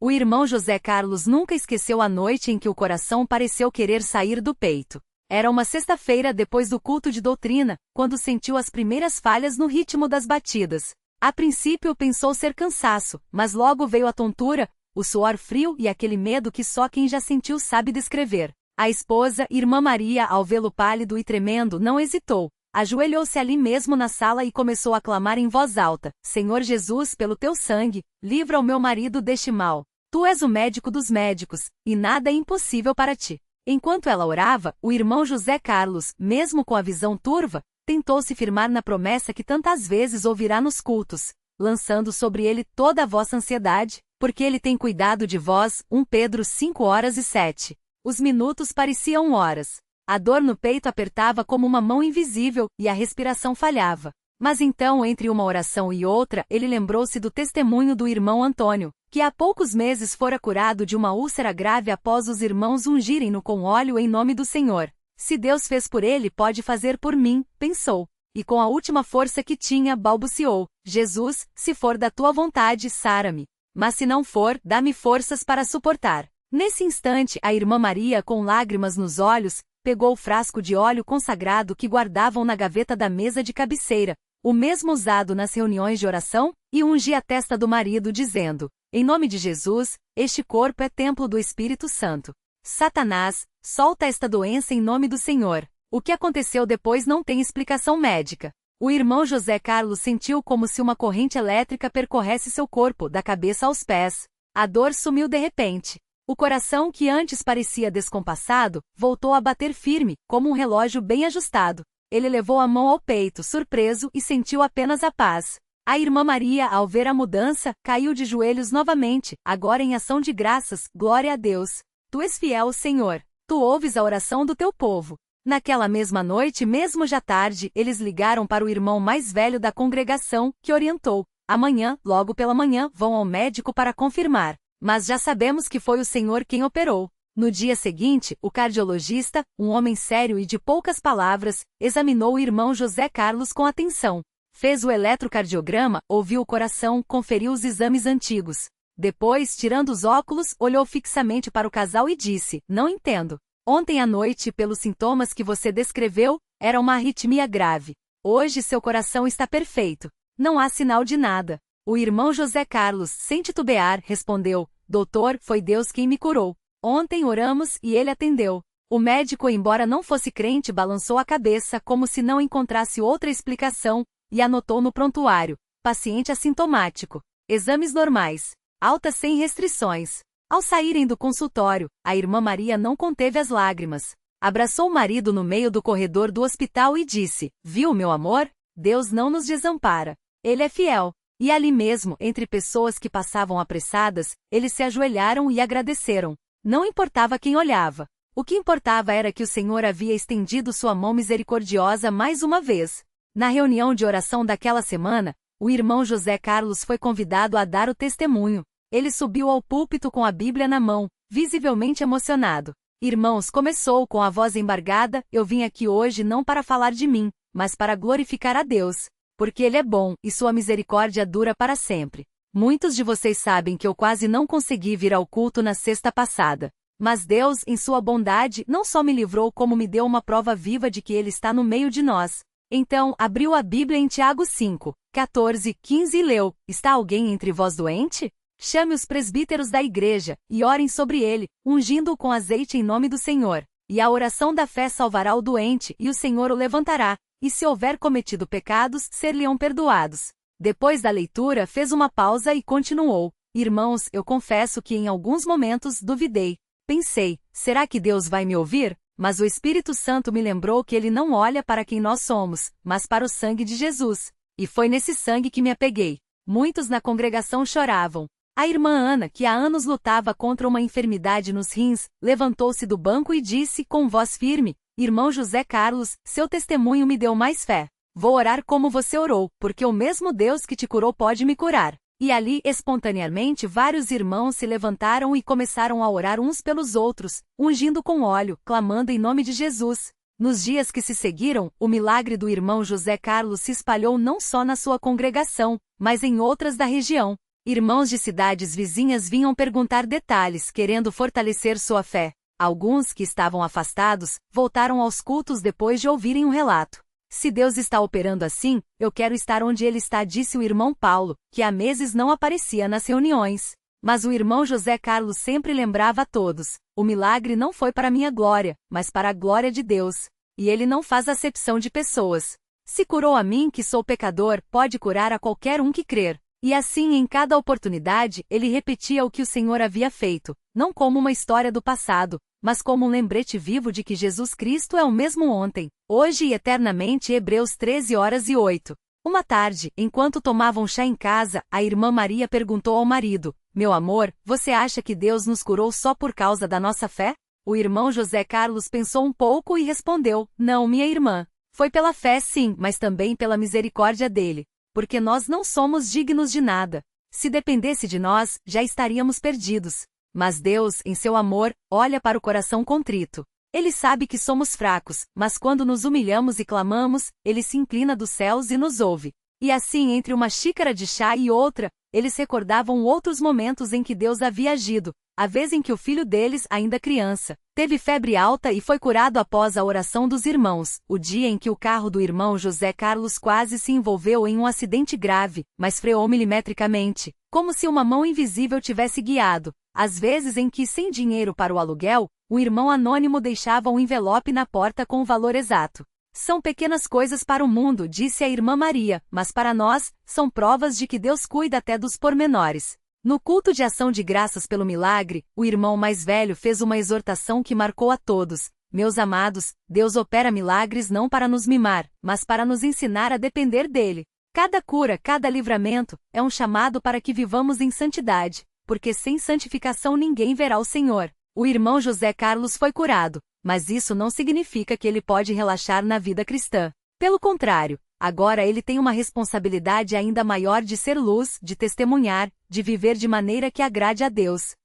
O irmão José Carlos nunca esqueceu a noite em que o coração pareceu querer sair do peito. Era uma sexta-feira depois do culto de doutrina, quando sentiu as primeiras falhas no ritmo das batidas. A princípio pensou ser cansaço, mas logo veio a tontura, o suor frio e aquele medo que só quem já sentiu sabe descrever. A esposa, irmã Maria, ao vê-lo pálido e tremendo, não hesitou. Ajoelhou-se ali mesmo na sala e começou a clamar em voz alta: Senhor Jesus, pelo teu sangue, livra o meu marido deste mal. Tu és o médico dos médicos, e nada é impossível para ti. Enquanto ela orava, o irmão José Carlos, mesmo com a visão turva, tentou se firmar na promessa que tantas vezes ouvirá nos cultos, lançando sobre ele toda a vossa ansiedade, porque ele tem cuidado de vós. 1 Pedro 5:7. Os minutos pareciam horas. A dor no peito apertava como uma mão invisível, e a respiração falhava. Mas então, entre uma oração e outra, ele lembrou-se do testemunho do irmão Antônio, que há poucos meses fora curado de uma úlcera grave após os irmãos ungirem-no com óleo em nome do Senhor. Se Deus fez por ele, pode fazer por mim, pensou. E com a última força que tinha, balbuciou: Jesus, se for da tua vontade, sara-me. Mas se não for, dá-me forças para suportar. Nesse instante, a irmã Maria, com lágrimas nos olhos, pegou o frasco de óleo consagrado que guardavam na gaveta da mesa de cabeceira, o mesmo usado nas reuniões de oração, e ungia a testa do marido dizendo: Em nome de Jesus, este corpo é templo do Espírito Santo. Satanás, solta esta doença em nome do Senhor. O que aconteceu depois não tem explicação médica. O irmão José Carlos sentiu como se uma corrente elétrica percorresse seu corpo, da cabeça aos pés. A dor sumiu de repente. O coração, que antes parecia descompassado, voltou a bater firme, como um relógio bem ajustado. Ele levou a mão ao peito, surpreso, e sentiu apenas a paz. A irmã Maria, ao ver a mudança, caiu de joelhos novamente, agora em ação de graças: Glória a Deus! Tu és fiel, Senhor. Tu ouves a oração do teu povo. Naquela mesma noite, mesmo já tarde, eles ligaram para o irmão mais velho da congregação, que orientou: Amanhã, logo pela manhã, vão ao médico para confirmar. Mas já sabemos que foi o Senhor quem operou. No dia seguinte, o cardiologista, um homem sério e de poucas palavras, examinou o irmão José Carlos com atenção. Fez o eletrocardiograma, ouviu o coração, conferiu os exames antigos. Depois, tirando os óculos, olhou fixamente para o casal e disse: Não entendo. Ontem à noite, pelos sintomas que você descreveu, era uma arritmia grave. Hoje seu coração está perfeito. Não há sinal de nada. O irmão José Carlos, sem titubear, respondeu: Doutor, foi Deus quem me curou. Ontem oramos e ele atendeu. O médico, embora não fosse crente, balançou a cabeça como se não encontrasse outra explicação, e anotou no prontuário: paciente assintomático. Exames normais. Alta sem restrições. Ao saírem do consultório, a irmã Maria não conteve as lágrimas. Abraçou o marido no meio do corredor do hospital e disse: Viu, meu amor? Deus não nos desampara. Ele é fiel. E ali mesmo, entre pessoas que passavam apressadas, eles se ajoelharam e agradeceram. Não importava quem olhava. O que importava era que o Senhor havia estendido sua mão misericordiosa mais uma vez. Na reunião de oração daquela semana, o irmão José Carlos foi convidado a dar o testemunho. Ele subiu ao púlpito com a Bíblia na mão, visivelmente emocionado. Irmãos, começou com a voz embargada: Eu vim aqui hoje não para falar de mim, mas para glorificar a Deus, porque Ele é bom, e sua misericórdia dura para sempre. Muitos de vocês sabem que eu quase não consegui vir ao culto na sexta passada. Mas Deus, em sua bondade, não só me livrou como me deu uma prova viva de que Ele está no meio de nós. Então, abriu a Bíblia em Tiago 5:14-15 e leu: Está alguém entre vós doente? Chame os presbíteros da igreja, e orem sobre ele, ungindo-o com azeite em nome do Senhor. E a oração da fé salvará o doente, e o Senhor o levantará, e se houver cometido pecados, ser-lhe-ão perdoados. Depois da leitura, fez uma pausa e continuou: Irmãos, eu confesso que em alguns momentos duvidei. Pensei: será que Deus vai me ouvir? Mas o Espírito Santo me lembrou que Ele não olha para quem nós somos, mas para o sangue de Jesus. E foi nesse sangue que me apeguei. Muitos na congregação choravam. A irmã Ana, que há anos lutava contra uma enfermidade nos rins, levantou-se do banco e disse com voz firme: Irmão José Carlos, seu testemunho me deu mais fé. Vou orar como você orou, porque o mesmo Deus que te curou pode me curar. E ali, espontaneamente, vários irmãos se levantaram e começaram a orar uns pelos outros, ungindo com óleo, clamando em nome de Jesus. Nos dias que se seguiram, o milagre do irmão José Carlos se espalhou não só na sua congregação, mas em outras da região. Irmãos de cidades vizinhas vinham perguntar detalhes, querendo fortalecer sua fé. Alguns, que estavam afastados, voltaram aos cultos depois de ouvirem o relato. Se Deus está operando assim, eu quero estar onde Ele está, disse o irmão Paulo, que há meses não aparecia nas reuniões. Mas o irmão José Carlos sempre lembrava a todos: o milagre não foi para minha glória, mas para a glória de Deus. E Ele não faz acepção de pessoas. Se curou a mim, que sou pecador, pode curar a qualquer um que crer. E assim, em cada oportunidade, ele repetia o que o Senhor havia feito, não como uma história do passado, mas como um lembrete vivo de que Jesus Cristo é o mesmo ontem, hoje e eternamente. Hebreus 13h08. Uma tarde, enquanto tomavam chá em casa, a irmã Maria perguntou ao marido: meu amor, você acha que Deus nos curou só por causa da nossa fé? O irmão José Carlos pensou um pouco e respondeu: não, minha irmã. Foi pela fé sim, mas também pela misericórdia dele. Porque nós não somos dignos de nada. Se dependesse de nós, já estaríamos perdidos. Mas Deus, em seu amor, olha para o coração contrito. Ele sabe que somos fracos, mas quando nos humilhamos e clamamos, Ele se inclina dos céus e nos ouve. E assim, entre uma xícara de chá e outra, eles recordavam outros momentos em que Deus havia agido. A vez em que o filho deles, ainda criança, teve febre alta e foi curado após a oração dos irmãos. O dia em que o carro do irmão José Carlos quase se envolveu em um acidente grave, mas freou milimetricamente, como se uma mão invisível tivesse guiado. Às vezes em que, sem dinheiro para o aluguel, um irmão anônimo deixava um envelope na porta com o valor exato. São pequenas coisas para o mundo, disse a irmã Maria, mas para nós, são provas de que Deus cuida até dos pormenores. No culto de ação de graças pelo milagre, o irmão mais velho fez uma exortação que marcou a todos. Meus amados, Deus opera milagres não para nos mimar, mas para nos ensinar a depender dele. Cada cura, cada livramento, é um chamado para que vivamos em santidade, porque sem santificação ninguém verá o Senhor. O irmão José Carlos foi curado, mas isso não significa que ele pode relaxar na vida cristã. Pelo contrário, agora ele tem uma responsabilidade ainda maior de ser luz, de testemunhar, de viver de maneira que agrade a Deus.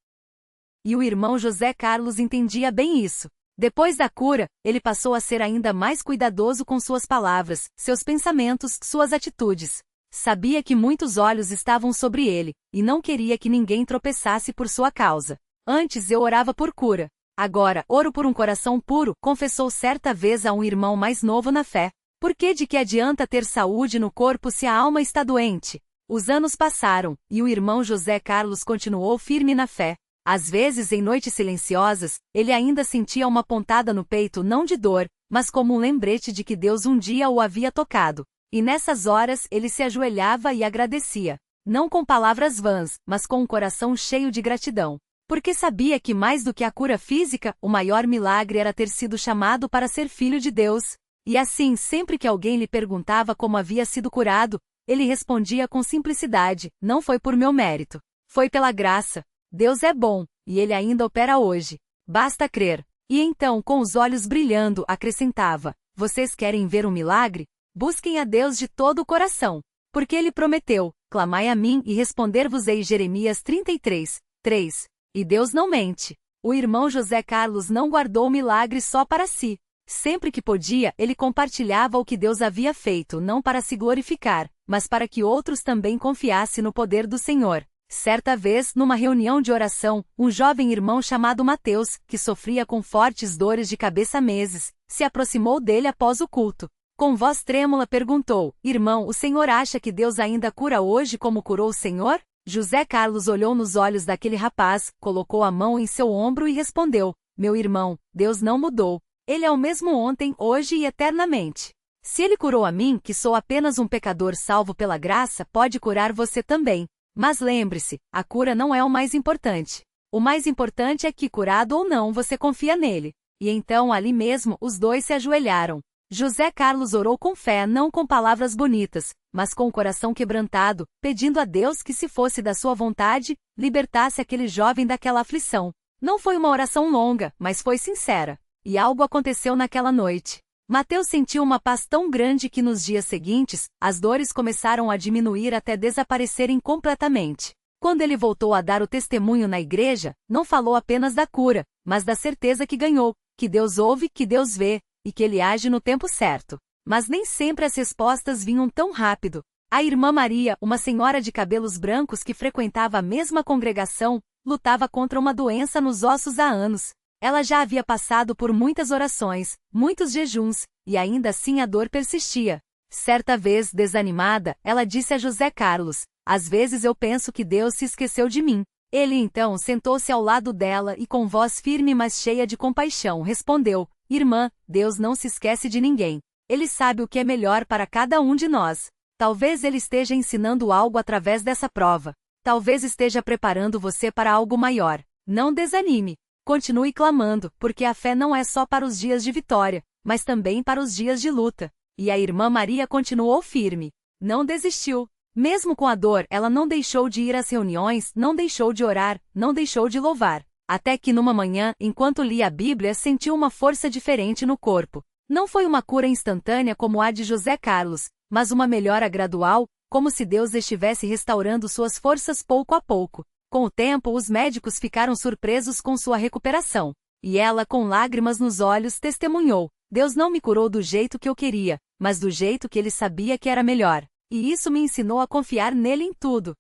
E o irmão José Carlos entendia bem isso. Depois da cura, ele passou a ser ainda mais cuidadoso com suas palavras, seus pensamentos, suas atitudes. Sabia que muitos olhos estavam sobre ele, e não queria que ninguém tropeçasse por sua causa. Antes eu orava por cura. Agora, oro por um coração puro, confessou certa vez a um irmão mais novo na fé. Por que de que adianta ter saúde no corpo se a alma está doente? Os anos passaram, e o irmão José Carlos continuou firme na fé. Às vezes, em noites silenciosas, ele ainda sentia uma pontada no peito, não de dor, mas como um lembrete de que Deus um dia o havia tocado. E nessas horas ele se ajoelhava e agradecia. Não com palavras vãs, mas com um coração cheio de gratidão. Porque sabia que mais do que a cura física, o maior milagre era ter sido chamado para ser filho de Deus. E assim, sempre que alguém lhe perguntava como havia sido curado, ele respondia com simplicidade: não foi por meu mérito. Foi pela graça. Deus é bom, e Ele ainda opera hoje. Basta crer. E então, com os olhos brilhando, acrescentava: vocês querem ver um milagre? Busquem a Deus de todo o coração. Porque Ele prometeu: clamai a mim e responder-vos-ei. Jeremias 33:3. E Deus não mente. O irmão José Carlos não guardou o milagre só para si. Sempre que podia, ele compartilhava o que Deus havia feito, não para se glorificar, mas para que outros também confiassem no poder do Senhor. Certa vez, numa reunião de oração, um jovem irmão chamado Mateus, que sofria com fortes dores de cabeça há meses, se aproximou dele após o culto. Com voz trêmula perguntou: irmão, o senhor acha que Deus ainda cura hoje como curou o Senhor? José Carlos olhou nos olhos daquele rapaz, colocou a mão em seu ombro e respondeu: meu irmão, Deus não mudou. Ele é o mesmo ontem, hoje e eternamente. Se Ele curou a mim, que sou apenas um pecador salvo pela graça, pode curar você também. Mas lembre-se, a cura não é o mais importante. O mais importante é que, curado ou não, você confia nele. E então, ali mesmo, os dois se ajoelharam. José Carlos orou com fé, não com palavras bonitas, mas com o coração quebrantado, pedindo a Deus que, se fosse da sua vontade, libertasse aquele jovem daquela aflição. Não foi uma oração longa, mas foi sincera. E algo aconteceu naquela noite. Mateus sentiu uma paz tão grande que nos dias seguintes, as dores começaram a diminuir até desaparecerem completamente. Quando ele voltou a dar o testemunho na igreja, não falou apenas da cura, mas da certeza que ganhou, que Deus ouve, que Deus vê, e que Ele age no tempo certo. Mas nem sempre as respostas vinham tão rápido. A irmã Maria, uma senhora de cabelos brancos que frequentava a mesma congregação, lutava contra uma doença nos ossos há anos. Ela já havia passado por muitas orações, muitos jejuns, e ainda assim a dor persistia. Certa vez, desanimada, ela disse a José Carlos: "Às vezes eu penso que Deus se esqueceu de mim." Ele então sentou-se ao lado dela e com voz firme mas cheia de compaixão respondeu: "Irmã, Deus não se esquece de ninguém. Ele sabe o que é melhor para cada um de nós. Talvez Ele esteja ensinando algo através dessa prova. Talvez esteja preparando você para algo maior. Não desanime. Continue clamando, porque a fé não é só para os dias de vitória, mas também para os dias de luta." E a irmã Maria continuou firme. Não desistiu. Mesmo com a dor, ela não deixou de ir às reuniões, não deixou de orar, não deixou de louvar. Até que numa manhã, enquanto lia a Bíblia, sentiu uma força diferente no corpo. Não foi uma cura instantânea como a de José Carlos, mas uma melhora gradual, como se Deus estivesse restaurando suas forças pouco a pouco. Com o tempo, os médicos ficaram surpresos com sua recuperação. E ela, com lágrimas nos olhos, testemunhou: "Deus não me curou do jeito que eu queria, mas do jeito que Ele sabia que era melhor. E isso me ensinou a confiar nele em tudo."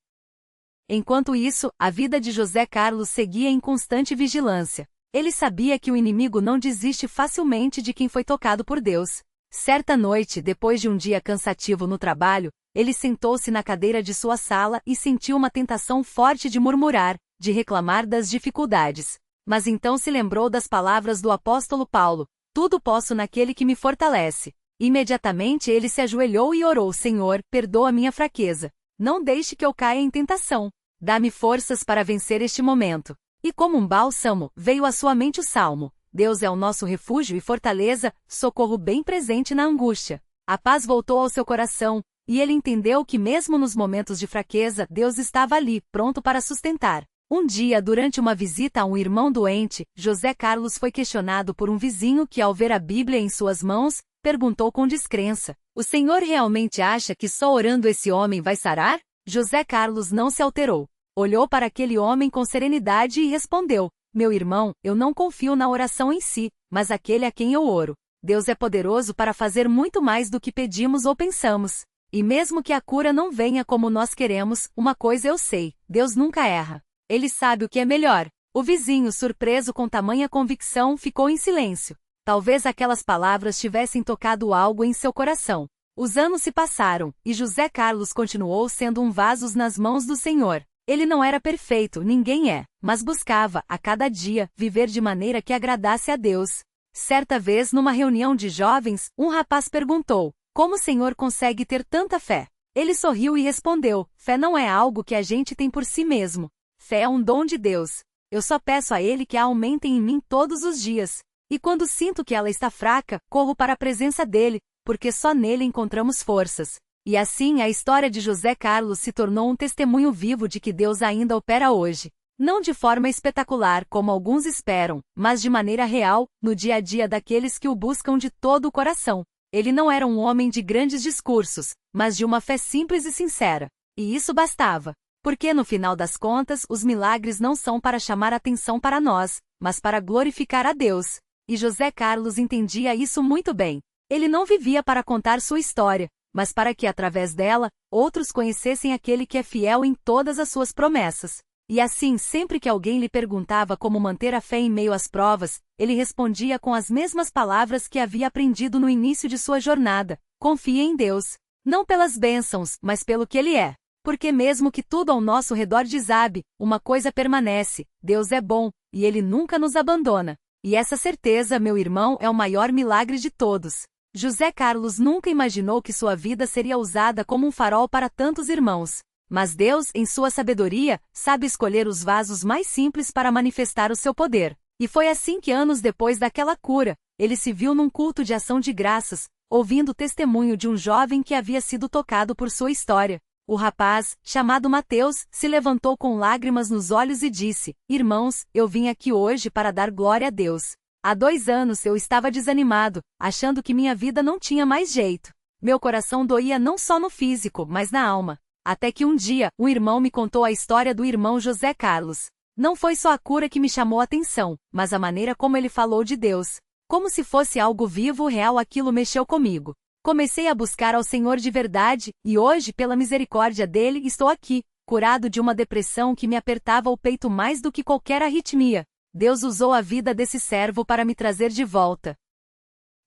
Enquanto isso, a vida de José Carlos seguia em constante vigilância. Ele sabia que o inimigo não desiste facilmente de quem foi tocado por Deus. Certa noite, depois de um dia cansativo no trabalho, ele sentou-se na cadeira de sua sala e sentiu uma tentação forte de murmurar, de reclamar das dificuldades. Mas então se lembrou das palavras do apóstolo Paulo: "Tudo posso naquele que me fortalece." Imediatamente ele se ajoelhou e orou: "Senhor, perdoa minha fraqueza. Não deixe que eu caia em tentação. Dá-me forças para vencer este momento." E como um bálsamo, veio à sua mente o salmo: "Deus é o nosso refúgio e fortaleza, socorro bem presente na angústia." A paz voltou ao seu coração, e ele entendeu que mesmo nos momentos de fraqueza, Deus estava ali, pronto para sustentar. Um dia, durante uma visita a um irmão doente, José Carlos foi questionado por um vizinho que, ao ver a Bíblia em suas mãos, perguntou com descrença: "O senhor realmente acha que só orando esse homem vai sarar?" José Carlos não se alterou. Olhou para aquele homem com serenidade e respondeu: "Meu irmão, eu não confio na oração em si, mas aquele a quem eu oro. Deus é poderoso para fazer muito mais do que pedimos ou pensamos. E mesmo que a cura não venha como nós queremos, uma coisa eu sei: Deus nunca erra. Ele sabe o que é melhor." O vizinho, surpreso com tamanha convicção, ficou em silêncio. Talvez aquelas palavras tivessem tocado algo em seu coração. Os anos se passaram, e José Carlos continuou sendo um vaso nas mãos do Senhor. Ele não era perfeito, ninguém é, mas buscava, a cada dia, viver de maneira que agradasse a Deus. Certa vez, numa reunião de jovens, um rapaz perguntou: "Como o Senhor consegue ter tanta fé?" Ele sorriu e respondeu: "Fé não é algo que a gente tem por si mesmo. Fé é um dom de Deus. Eu só peço a Ele que a aumente em mim todos os dias. E quando sinto que ela está fraca, corro para a presença dEle, porque só nele encontramos forças." E assim a história de José Carlos se tornou um testemunho vivo de que Deus ainda opera hoje. Não de forma espetacular como alguns esperam, mas de maneira real, no dia a dia daqueles que o buscam de todo o coração. Ele não era um homem de grandes discursos, mas de uma fé simples e sincera. E isso bastava. Porque no final das contas, os milagres não são para chamar atenção para nós, mas para glorificar a Deus. E José Carlos entendia isso muito bem. Ele não vivia para contar sua história, mas para que, através dela, outros conhecessem aquele que é fiel em todas as suas promessas. E assim, sempre que alguém lhe perguntava como manter a fé em meio às provas, ele respondia com as mesmas palavras que havia aprendido no início de sua jornada: "Confie em Deus. Não pelas bênçãos, mas pelo que Ele é. Porque mesmo que tudo ao nosso redor desabe, uma coisa permanece: Deus é bom, e Ele nunca nos abandona." E essa certeza, meu irmão, é o maior milagre de todos. José Carlos nunca imaginou que sua vida seria usada como um farol para tantos irmãos. Mas Deus, em sua sabedoria, sabe escolher os vasos mais simples para manifestar o seu poder. E foi assim que, anos depois daquela cura, ele se viu num culto de ação de graças, ouvindo o testemunho de um jovem que havia sido tocado por sua história. O rapaz, chamado Mateus, se levantou com lágrimas nos olhos e disse: "Irmãos, eu vim aqui hoje para dar glória a Deus. Há 2 anos eu estava desanimado, achando que minha vida não tinha mais jeito. Meu coração doía não só no físico, mas na alma. Até que um dia, um irmão me contou a história do irmão José Carlos. Não foi só a cura que me chamou a atenção, mas a maneira como ele falou de Deus. Como se fosse algo vivo, real, aquilo mexeu comigo. Comecei a buscar ao Senhor de verdade, e hoje, pela misericórdia dele, estou aqui, curado de uma depressão que me apertava o peito mais do que qualquer arritmia. Deus usou a vida desse servo para me trazer de volta.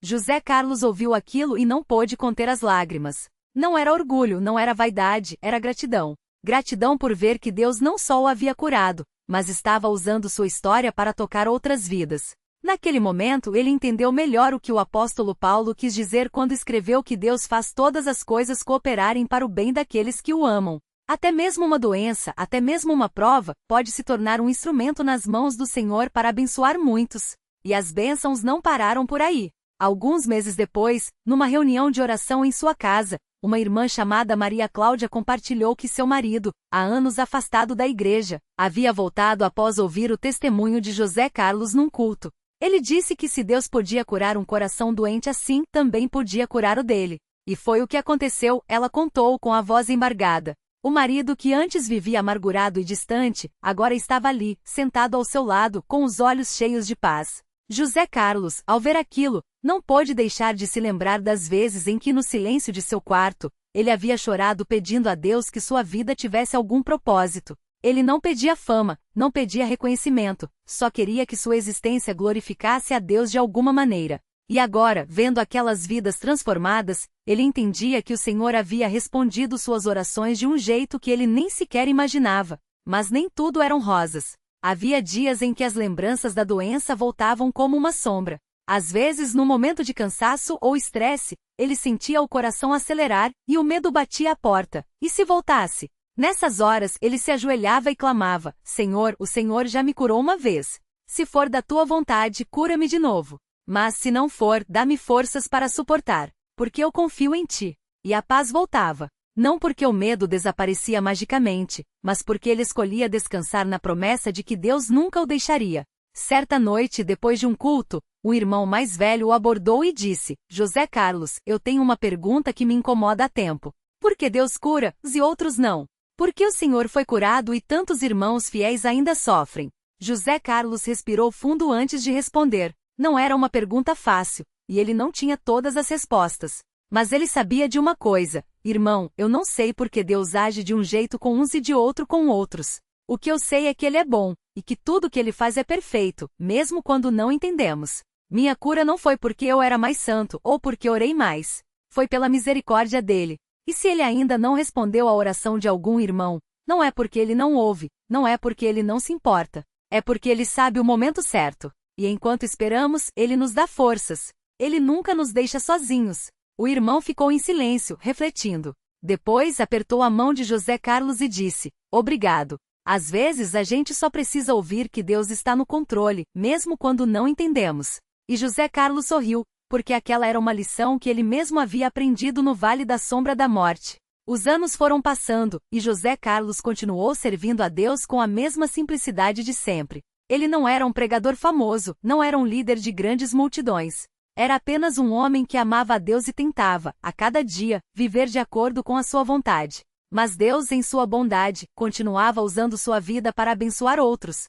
José Carlos ouviu aquilo e não pôde conter as lágrimas. Não era orgulho, não era vaidade, era gratidão. Gratidão por ver que Deus não só o havia curado, mas estava usando sua história para tocar outras vidas. Naquele momento ele entendeu melhor o que o apóstolo Paulo quis dizer quando escreveu que Deus faz todas as coisas cooperarem para o bem daqueles que o amam. Até mesmo uma doença, até mesmo uma prova, pode se tornar um instrumento nas mãos do Senhor para abençoar muitos. E as bênçãos não pararam por aí. Alguns meses depois, numa reunião de oração em sua casa, uma irmã chamada Maria Cláudia compartilhou que seu marido, há anos afastado da igreja, havia voltado após ouvir o testemunho de José Carlos num culto. Ele disse que se Deus podia curar um coração doente assim, também podia curar o dele. E foi o que aconteceu, ela contou com a voz embargada. O marido que antes vivia amargurado e distante, agora estava ali, sentado ao seu lado, com os olhos cheios de paz. José Carlos, ao ver aquilo, não pôde deixar de se lembrar das vezes em que no silêncio de seu quarto, ele havia chorado pedindo a Deus que sua vida tivesse algum propósito. Ele não pedia fama, não pedia reconhecimento, só queria que sua existência glorificasse a Deus de alguma maneira. E agora, vendo aquelas vidas transformadas, ele entendia que o Senhor havia respondido suas orações de um jeito que ele nem sequer imaginava. Mas nem tudo eram rosas. Havia dias em que as lembranças da doença voltavam como uma sombra. Às vezes, no momento de cansaço ou estresse, ele sentia o coração acelerar e o medo batia à porta. E se voltasse? Nessas horas, ele se ajoelhava e clamava: Senhor, o Senhor já me curou uma vez. Se for da tua vontade, cura-me de novo. Mas se não for, dá-me forças para suportar, porque eu confio em ti. E a paz voltava. Não porque o medo desaparecia magicamente, mas porque ele escolhia descansar na promessa de que Deus nunca o deixaria. Certa noite, depois de um culto, o irmão mais velho o abordou e disse: José Carlos, eu tenho uma pergunta que me incomoda há tempo. Por que Deus cura, e outros não? Por que o Senhor foi curado e tantos irmãos fiéis ainda sofrem? José Carlos respirou fundo antes de responder. Não era uma pergunta fácil, e ele não tinha todas as respostas. Mas ele sabia de uma coisa: irmão, eu não sei por que Deus age de um jeito com uns e de outro com outros. O que eu sei é que Ele é bom, e que tudo que Ele faz é perfeito, mesmo quando não entendemos. Minha cura não foi porque eu era mais santo ou porque orei mais. Foi pela misericórdia dele. E se ele ainda não respondeu à oração de algum irmão, não é porque ele não ouve, não é porque ele não se importa. É porque ele sabe o momento certo. E enquanto esperamos, ele nos dá forças. Ele nunca nos deixa sozinhos. O irmão ficou em silêncio, refletindo. Depois apertou a mão de José Carlos e disse: Obrigado. Às vezes a gente só precisa ouvir que Deus está no controle, mesmo quando não entendemos. E José Carlos sorriu, porque aquela era uma lição que ele mesmo havia aprendido no Vale da Sombra da Morte. Os anos foram passando, e José Carlos continuou servindo a Deus com a mesma simplicidade de sempre. Ele não era um pregador famoso, não era um líder de grandes multidões. Era apenas um homem que amava a Deus e tentava, a cada dia, viver de acordo com a sua vontade. Mas Deus, em sua bondade, continuava usando sua vida para abençoar outros.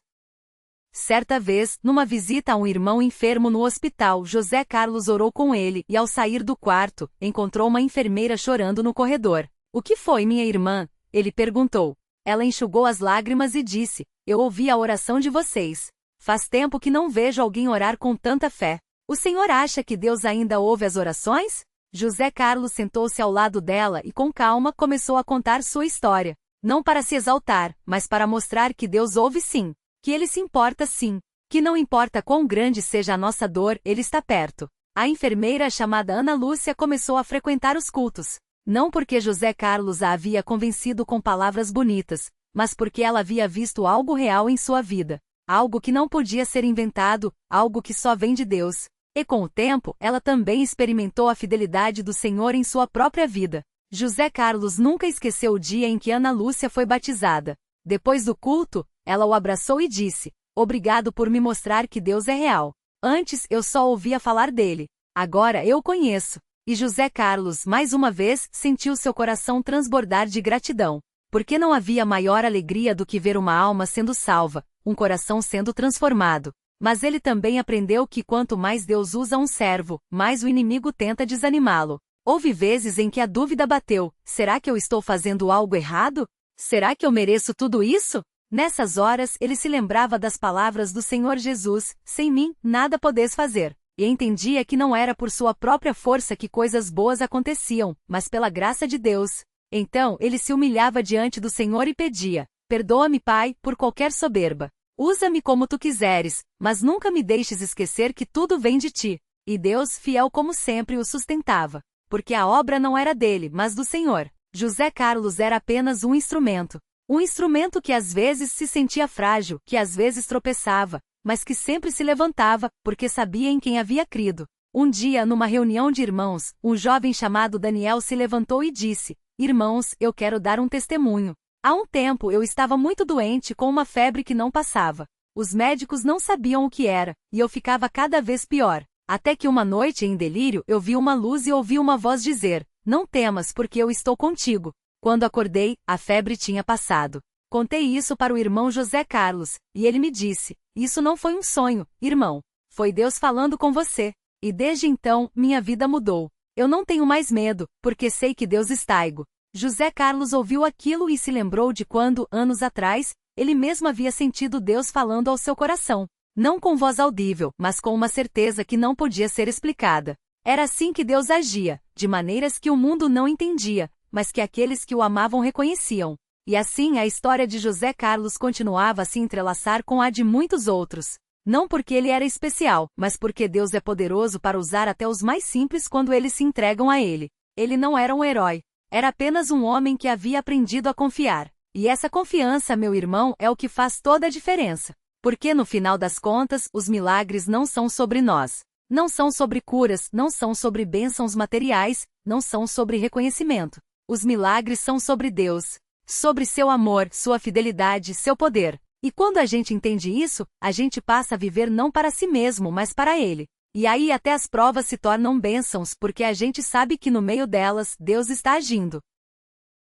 Certa vez, numa visita a um irmão enfermo no hospital, José Carlos orou com ele e, ao sair do quarto, encontrou uma enfermeira chorando no corredor. O que foi, minha irmã? Ele perguntou. Ela enxugou as lágrimas e disse: Eu ouvi a oração de vocês. Faz tempo que não vejo alguém orar com tanta fé. O senhor acha que Deus ainda ouve as orações? José Carlos sentou-se ao lado dela e, com calma, começou a contar sua história. Não para se exaltar, mas para mostrar que Deus ouve sim. Que Ele se importa sim. Que não importa quão grande seja a nossa dor, Ele está perto. A enfermeira chamada Ana Lúcia começou a frequentar os cultos. Não porque José Carlos a havia convencido com palavras bonitas, mas porque ela havia visto algo real em sua vida. Algo que não podia ser inventado, algo que só vem de Deus. E com o tempo, ela também experimentou a fidelidade do Senhor em sua própria vida. José Carlos nunca esqueceu o dia em que Ana Lúcia foi batizada. Depois do culto, ela o abraçou e disse: Obrigado por me mostrar que Deus é real. Antes eu só ouvia falar dele. Agora eu o conheço. E José Carlos, mais uma vez, sentiu seu coração transbordar de gratidão. Porque não havia maior alegria do que ver uma alma sendo salva, um coração sendo transformado. Mas ele também aprendeu que quanto mais Deus usa um servo, mais o inimigo tenta desanimá-lo. Houve vezes em que a dúvida bateu: será que eu estou fazendo algo errado? Será que eu mereço tudo isso? Nessas horas ele se lembrava das palavras do Senhor Jesus: sem mim, nada podes fazer. E entendia que não era por sua própria força que coisas boas aconteciam, mas pela graça de Deus. Então ele se humilhava diante do Senhor e pedia: perdoa-me, Pai, por qualquer soberba. Usa-me como tu quiseres, mas nunca me deixes esquecer que tudo vem de ti. E Deus, fiel como sempre, o sustentava. Porque a obra não era dele, mas do Senhor. José Carlos era apenas um instrumento. Um instrumento que às vezes se sentia frágil, que às vezes tropeçava, mas que sempre se levantava, porque sabia em quem havia crido. Um dia, numa reunião de irmãos, um jovem chamado Daniel se levantou e disse: irmãos, eu quero dar um testemunho. Há um tempo eu estava muito doente com uma febre que não passava. Os médicos não sabiam o que era, e eu ficava cada vez pior. Até que uma noite, em delírio, eu vi uma luz e ouvi uma voz dizer: não temas, porque eu estou contigo. Quando acordei, a febre tinha passado. Contei isso para o irmão José Carlos, e ele me disse: isso não foi um sonho, irmão. Foi Deus falando com você. E desde então, minha vida mudou. Eu não tenho mais medo, porque sei que Deus está comigo. José Carlos ouviu aquilo e se lembrou de quando, anos atrás, ele mesmo havia sentido Deus falando ao seu coração. Não com voz audível, mas com uma certeza que não podia ser explicada. Era assim que Deus agia, de maneiras que o mundo não entendia, mas que aqueles que o amavam reconheciam. E assim a história de José Carlos continuava a se entrelaçar com a de muitos outros. Não porque ele era especial, mas porque Deus é poderoso para usar até os mais simples quando eles se entregam a ele. Ele não era um herói. Era apenas um homem que havia aprendido a confiar. E essa confiança, meu irmão, é o que faz toda a diferença. Porque no final das contas, os milagres não são sobre nós. Não são sobre curas, não são sobre bênçãos materiais, não são sobre reconhecimento. Os milagres são sobre Deus. Sobre seu amor, sua fidelidade, seu poder. E quando a gente entende isso, a gente passa a viver não para si mesmo, mas para Ele. E aí até as provas se tornam bênçãos, porque a gente sabe que no meio delas, Deus está agindo.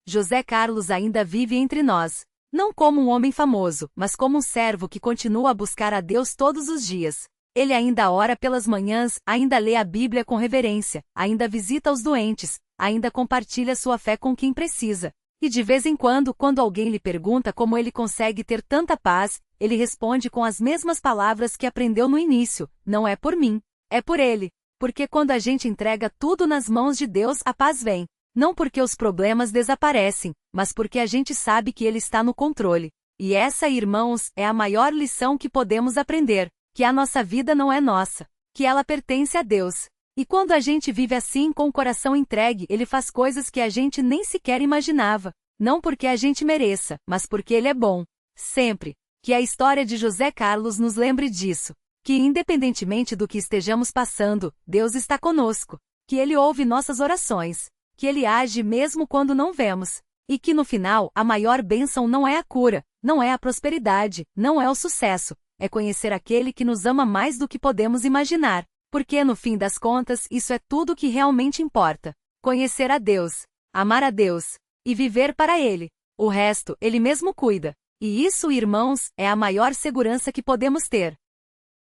José Carlos ainda vive entre nós. Não como um homem famoso, mas como um servo que continua a buscar a Deus todos os dias. Ele ainda ora pelas manhãs, ainda lê a Bíblia com reverência, ainda visita os doentes, ainda compartilha sua fé com quem precisa. E de vez em quando alguém lhe pergunta como ele consegue ter tanta paz, ele responde com as mesmas palavras que aprendeu no início: não é por mim, é por Ele. Porque quando a gente entrega tudo nas mãos de Deus, a paz vem. Não porque os problemas desaparecem, mas porque a gente sabe que Ele está no controle. E essa, irmãos, é a maior lição que podemos aprender: que a nossa vida não é nossa, que ela pertence a Deus. E quando a gente vive assim com o coração entregue, Ele faz coisas que a gente nem sequer imaginava. Não porque a gente mereça, mas porque Ele é bom. Sempre. Que a história de José Carlos nos lembre disso. Que independentemente do que estejamos passando, Deus está conosco. Que Ele ouve nossas orações. Que Ele age mesmo quando não vemos. E que no final, a maior bênção não é a cura, não é a prosperidade, não é o sucesso. É conhecer aquele que nos ama mais do que podemos imaginar. Porque no fim das contas, isso é tudo que realmente importa. Conhecer a Deus, amar a Deus e viver para Ele. O resto, Ele mesmo cuida. E isso, irmãos, é a maior segurança que podemos ter.